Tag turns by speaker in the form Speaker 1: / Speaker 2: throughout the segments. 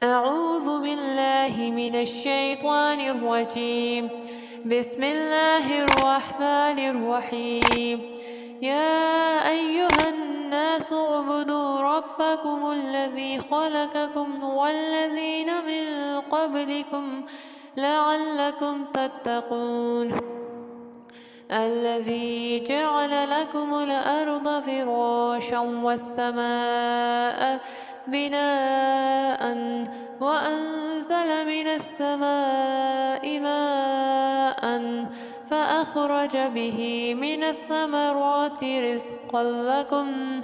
Speaker 1: أعوذ بالله من الشيطان الرجيم. بسم الله الرحمن الرحيم. يا أيها الناس اعبدوا ربكم الذي خلقكم والذين من قبلكم لعلكم تتقون. الذي جعل لكم الأرض فراشا والسماء بناء وأنزل من السماء ماء فأخرج به من الثمرات رزقا لكم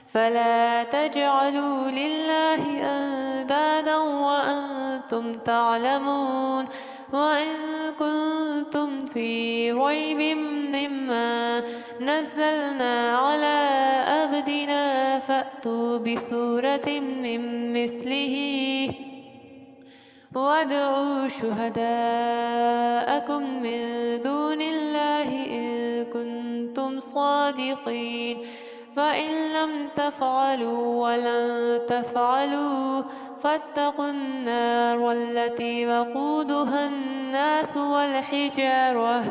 Speaker 1: فلا تجعلوا لله أندادا وأنتم تعلمون. وإن كنتم في ريب مما نزلنا على عبدنا فأتوا بسورة من مثله وادعوا شهداءكم من دون الله إن كنتم صادقين. فإن لم تفعلوا ولن تفعلوا فاتقوا النار التي وقودها الناس والحجارة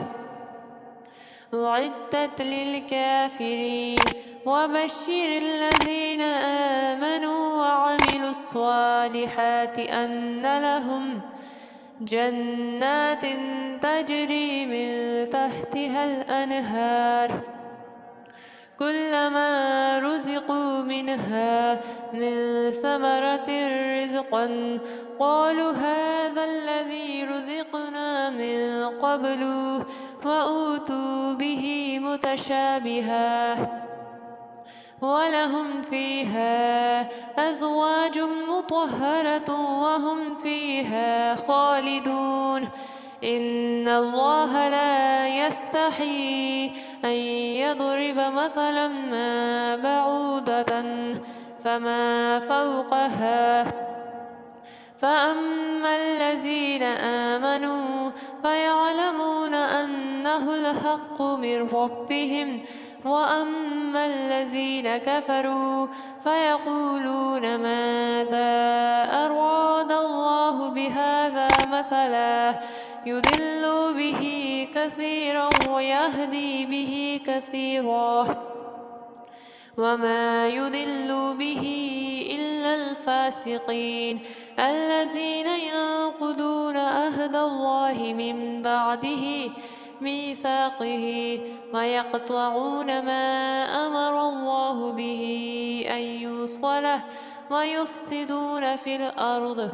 Speaker 1: أعدت للكافرين. وبشر الذين آمنوا وعملوا الصالحات أن لهم جنات تجري من تحتها الأنهار كلما رزقوا منها من ثمرة رزقا قالوا هذا الذي رزقنا من قبل وأوتوا به متشابها ولهم فيها أزواج مطهرة وهم فيها خالدون. إن الله لا يستحي أن يضرب مثلا ما بعوضة فما فوقها فأما الذين آمنوا فيعلمون أنه الحق من ربهم وأما الذين كفروا فيقولون ماذا أراد الله بهذا مثلا يضل به كثيرا ويهدي به كثيرا وما يضل به إلا الفاسقين الذين ينقضون عهد الله من بعده ميثاقه ويقطعون ما أمر الله به أن يوصله ويفسدون في الأرض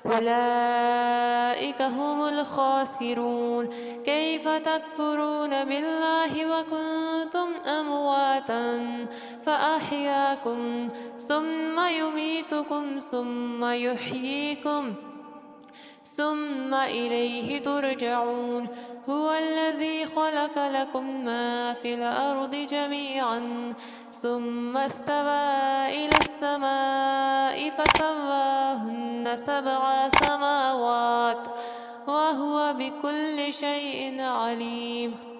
Speaker 1: أولئك هم الخاسرون. كيف تكفرون بالله وكنتم أمواتا فأحياكم ثم يميتكم ثم يحييكم ثم إليه ترجعون. هو الذي خلق لكم ما في الأرض جميعا ثم استوى إلى السماء فسواهن 7 سماوات وهو بكل شيء عليم.